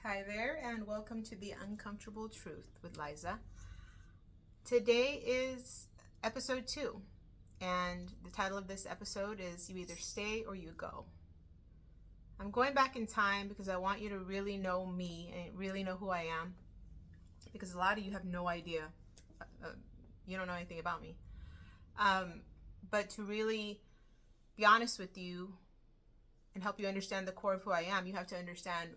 Hi there, and welcome to The Uncomfortable Truth with Liza. Today is episode 2, and the title of this episode is You Either Stay or You Go. I'm going back in time because I want you to really know me and really know who I am, because a lot of you have no idea. You don't know anything about me. But to really be honest with you and help you understand the core of who I am, you have to understand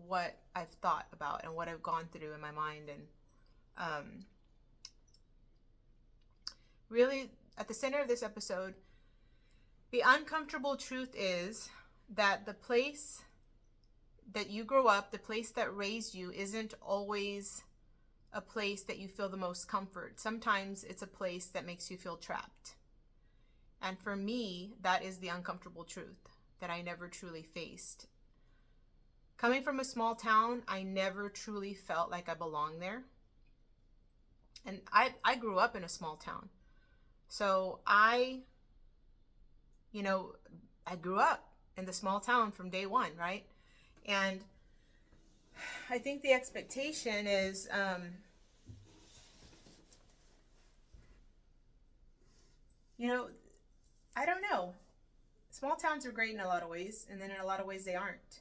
what I've thought about and what I've gone through in my mind. And really, at the center of this episode, the uncomfortable truth is that the place that you grow up, the place that raised you, isn't always a place that you feel the most comfort. Sometimes it's a place that makes you feel trapped. And for me, that is the uncomfortable truth that I never truly faced. Coming from a small town, I never truly felt like I belonged there. And I grew up in a small town. So I grew up in the small town from day one, right? And I think the expectation is, I don't know. Small towns are great in a lot of ways, and then in a lot of ways they aren't.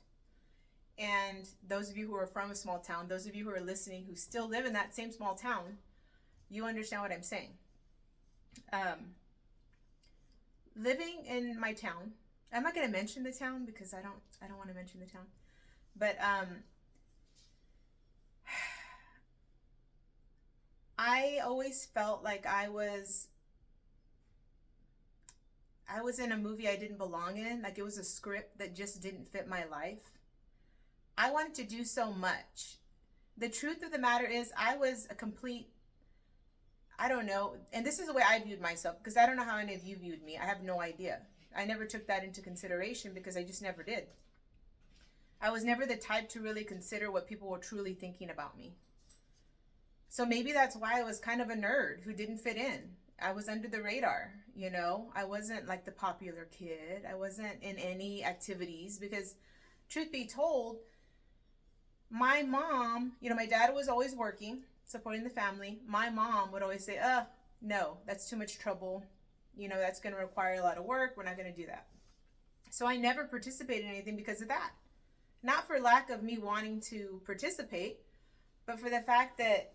And those of you who are from a small town, those of you who are listening who still live in that same small town, you understand what I'm saying. Living in my town, I'm not going to mention the town because I don't want to mention the town. But I always felt like I was in a movie I didn't belong in, like it was a script that just didn't fit my life. I wanted to do so much. The truth of the matter is I was a complete, I don't know, and this is the way I viewed myself, because I don't know how any of you viewed me. I have no idea. I never took that into consideration because I just never did. I was never the type to really consider what people were truly thinking about me. So maybe that's why I was kind of a nerd who didn't fit in. I was under the radar, I wasn't like the popular kid. I wasn't in any activities because, truth be told, my mom, my dad was always working, supporting the family. My mom would always say, no, that's too much trouble. That's going to require a lot of work. We're not going to do that. So I never participated in anything because of that. Not for lack of me wanting to participate, but for the fact that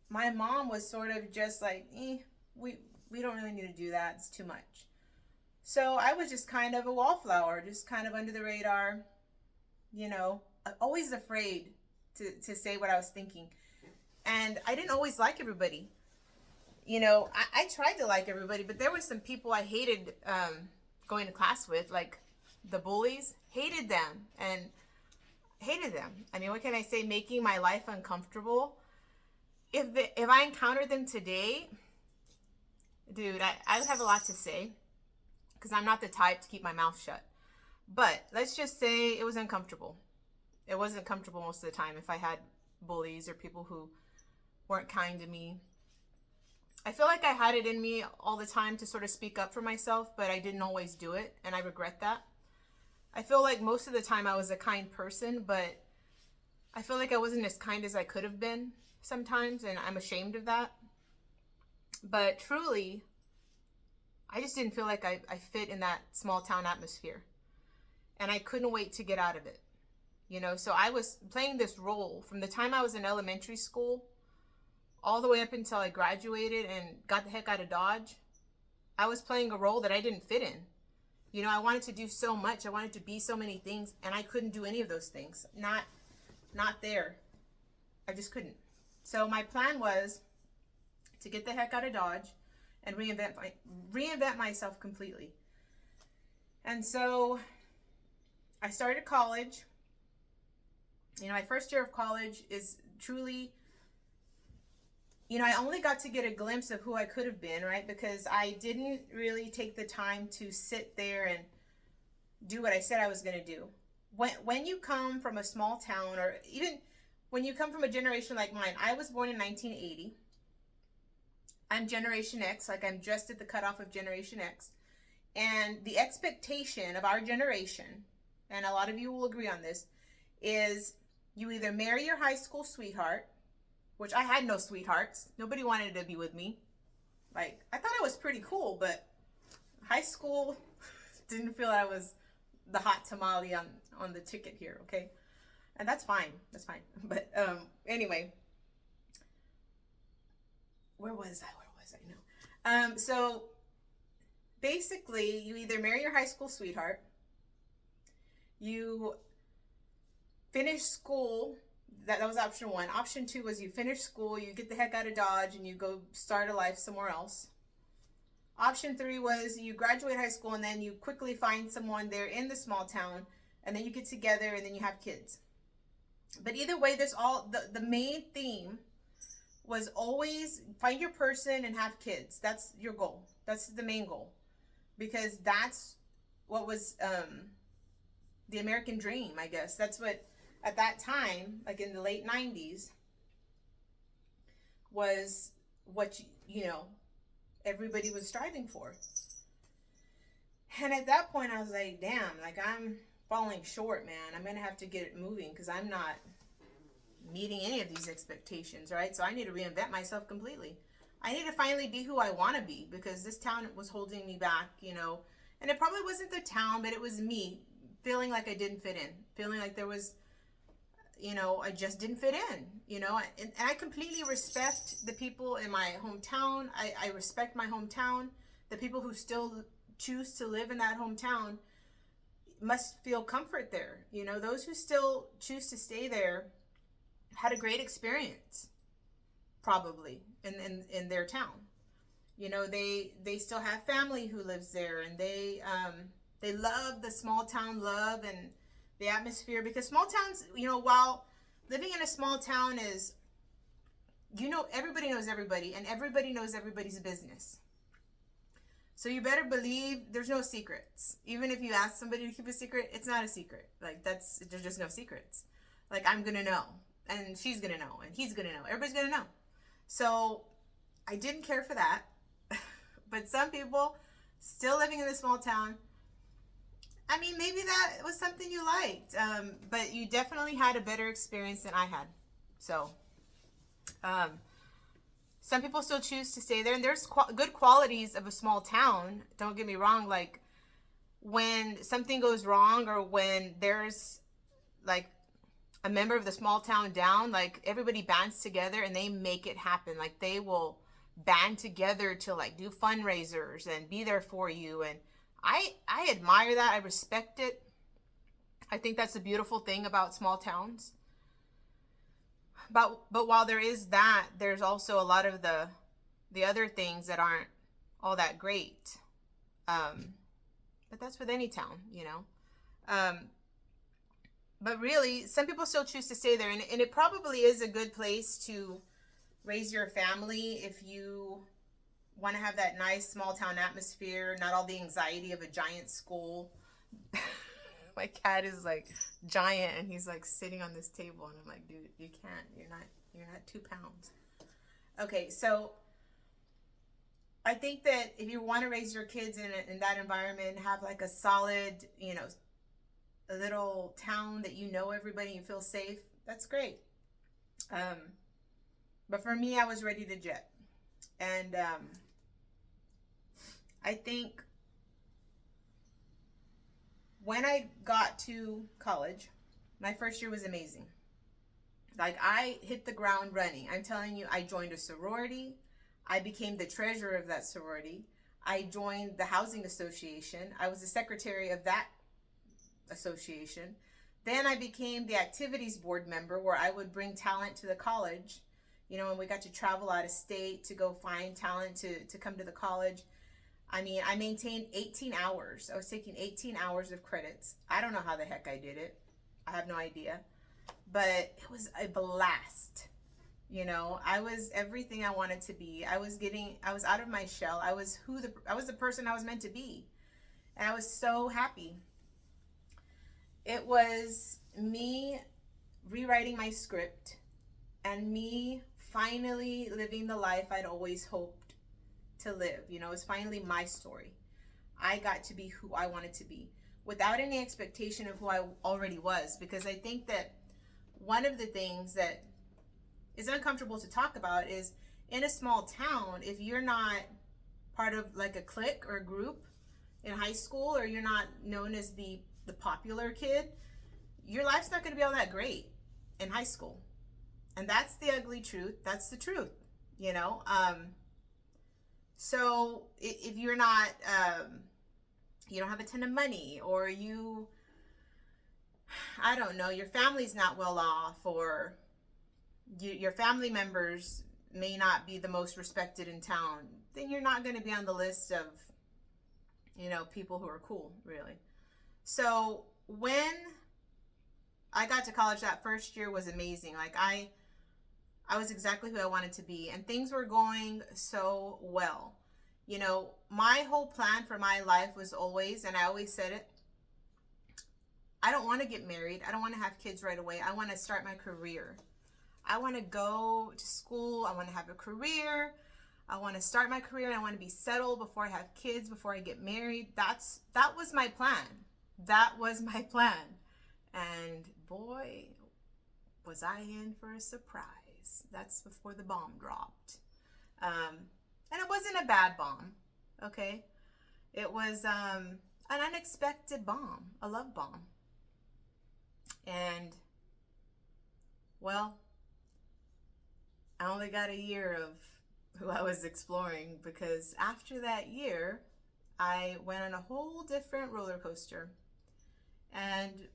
my mom was sort of just like, we don't really need to do that. It's too much. So I was just kind of a wallflower, just kind of under the radar, always afraid to say what I was thinking. And I didn't always like everybody. I tried to like everybody, but there were some people I hated going to class with, like the bullies. Hated them. I mean, what can I say? Making my life uncomfortable. If I encountered them today, dude, I would have a lot to say because I'm not the type to keep my mouth shut. But let's just say it was uncomfortable. It wasn't comfortable most of the time if I had bullies or people who weren't kind to me. I feel like I had it in me all the time to sort of speak up for myself, but I didn't always do it, and I regret that. I feel like most of the time I was a kind person, but I feel like I wasn't as kind as I could have been sometimes, and I'm ashamed of that. But truly, I just didn't feel like I fit in that small town atmosphere. And I couldn't wait to get out of it. So I was playing this role from the time I was in elementary school all the way up until I graduated and got the heck out of Dodge. I was playing a role that I didn't fit in. I wanted to do so much. I wanted to be so many things, and I couldn't do any of those things. Not there. I just couldn't. So my plan was to get the heck out of Dodge and reinvent myself completely. And so I started college. My first year of college is truly, I only got to get a glimpse of who I could have been, right? Because I didn't really take the time to sit there and do what I said I was going to do. When you come from a small town, or even when you come from a generation like mine, I was born in 1980. I'm Generation X, like I'm just at the cutoff of Generation X. And the expectation of our generation, and a lot of you will agree on this, is You either marry your high school sweetheart, which I had no sweethearts. Nobody wanted to be with me. Like, I thought I was pretty cool, but high school didn't feel I was the hot tamale on the ticket here, okay? And that's fine. That's fine. But anyway, where was I? No. So basically, you either marry your high school sweetheart, you finish school. That was option one. Option two was you finish school, you get the heck out of Dodge, and you go start a life somewhere else. Option three was you graduate high school and then you quickly find someone there in the small town, and then you get together and then you have kids. But either way, there's all the main theme was always find your person and have kids. That's your goal. That's the main goal, because that's what was the American dream, I guess. That's what at that time, like in the late 90s, was what you know everybody was striving for. And at that point I was like, damn, like I'm falling short, man. I'm gonna have to get it moving because I'm not meeting any of these expectations, right? So I need to reinvent myself completely. I need to finally be who I want to be, because this town was holding me back, and it probably wasn't the town, but it was me feeling like I didn't fit in, feeling like there was, I just didn't fit in, and I completely respect the people in my hometown. I respect my hometown. The people who still choose to live in that hometown must feel comfort there. Those who still choose to stay there had a great experience, probably in their town. They still have family who lives there, and they love the small town love and the atmosphere, because small towns, while living in a small town is, everybody knows everybody and everybody knows everybody's business. So you better believe there's no secrets. Even if you ask somebody to keep a secret, it's not a secret. Like there's just no secrets. Like I'm gonna know, and she's gonna know, and he's gonna know. Everybody's gonna know. So I didn't care for that. But some people still living in the small town, I mean, maybe that was something you liked, but you definitely had a better experience than I had. So some people still choose to stay there, and there's good qualities of a small town. Don't get me wrong. Like when something goes wrong, or when there's like a member of the small town down, like everybody bands together and they make it happen. Like they will band together to like do fundraisers and be there for you. And I admire that. I respect it. I think that's a beautiful thing about small towns. But while there is that, there's also a lot of the other things that aren't all that great. But that's with any town, But really, some people still choose to stay there, and it probably is a good place to raise your family if you want to have that nice small town atmosphere, not all the anxiety of a giant school. My cat is like giant, and he's like sitting on this table, and I'm like, dude, you can't. You're not 2 pounds. Okay, so I think that if you want to raise your kids in that environment, have like a solid, a little town that everybody, you feel safe, that's great. But for me, I was ready to jet. And I think when I got to college, my first year was amazing. Like I hit the ground running. I'm telling you, I joined a sorority. I became the treasurer of that sorority. I joined the housing association. I was the secretary of that association. Then I became the activities board member, where I would bring talent to the college, and we got to travel out of state to go find talent to come to the college. I mean, I maintained 18 hours. I was taking 18 hours of credits. I don't know how the heck I did it. I have no idea. But it was a blast. I was everything I wanted to be. I was out of my shell. I was the person I was meant to be. And I was so happy. It was me rewriting my script and me finally living the life I'd always hoped to live. It was finally my story. I got to be who I wanted to be without any expectation of who I already was, because I think that one of the things that is uncomfortable to talk about is in a small town, if you're not part of like a clique or a group in high school, or you're not known as the popular kid, your life's not going to be all that great in high school. And that's the ugly truth. That's the truth, you know. So if you're not, you don't have a ton of money, or I don't know, your family's not well off, or your family members may not be the most respected in town, then you're not going to be on the list of, you know, people who are cool, really. So when I got to college, that first year was amazing. Like I was exactly who I wanted to be, and things were going so well. You know, my whole plan for my life was always, and I always said it, I don't want to get married. I don't want to have kids right away. I want to start my career. I want to go to school. I want to have a career. I want to start my career. I want to be settled before I have kids, before I get married. That was my plan. That was my plan. And boy, was I in for a surprise. That's before the bomb dropped. And it wasn't a bad bomb, okay? It was an unexpected bomb, a love bomb. And, well, I only got a year of who I was exploring, because after that year, I went on a whole different roller coaster. And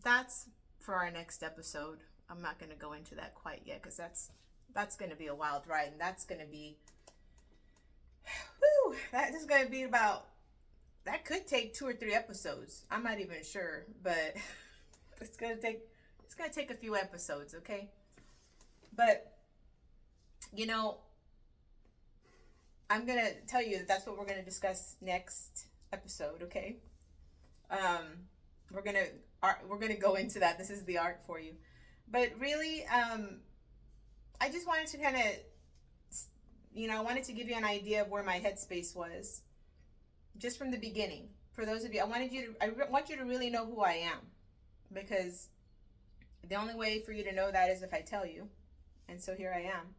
that's for our next episode. I'm not going to go into that quite yet, because that's going to be a wild ride, and that's going to be, whew, that is going to be about, that could take 2 or 3 episodes. I'm not even sure, but it's going to take a few episodes, okay? But, you know, I'm going to tell you that that's what we're going to discuss next episode, okay? We're going to go into that. This is the art for you. But really, I just wanted to kind of, you know, I wanted to give you an idea of where my headspace was just from the beginning. For those of you, I want you to really know who I am, because the only way for you to know that is if I tell you. And so here I am.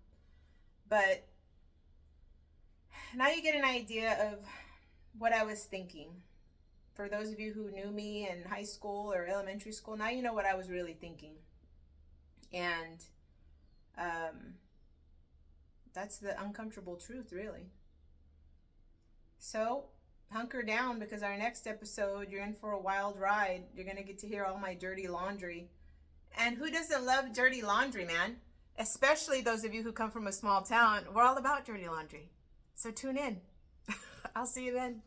But now you get an idea of what I was thinking. For those of you who knew me in high school or elementary school, now you know what I was really thinking. And that's the uncomfortable truth, really. So hunker down, because our next episode, you're in for a wild ride. You're going to get to hear all my dirty laundry. And who doesn't love dirty laundry, man? Especially those of you who come from a small town. We're all about dirty laundry. So tune in. I'll see you then.